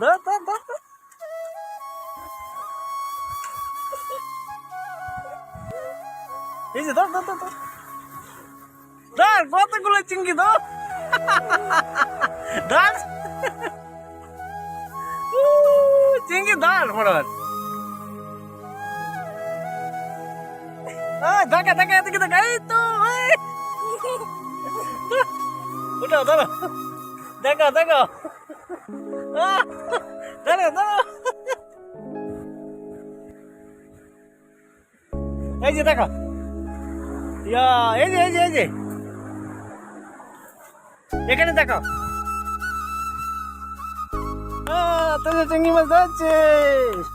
ধর ধর ধর ধর। এই যে ধর ধর ধর ধর। ধর কতগুলো চিংড়ি ধর। ধর চিংড়ি ধর ফটাফট। দেখা দেখা এদিকে দেখা, এই তো এই। উঠাও ধরো, দেখো দেখো, ধরো ধরো। এই যে দেখো, ইয়া এই যে এই যে এই যে এখানে দেখো, তুমি চিংড়ি মাছ ধরছিস।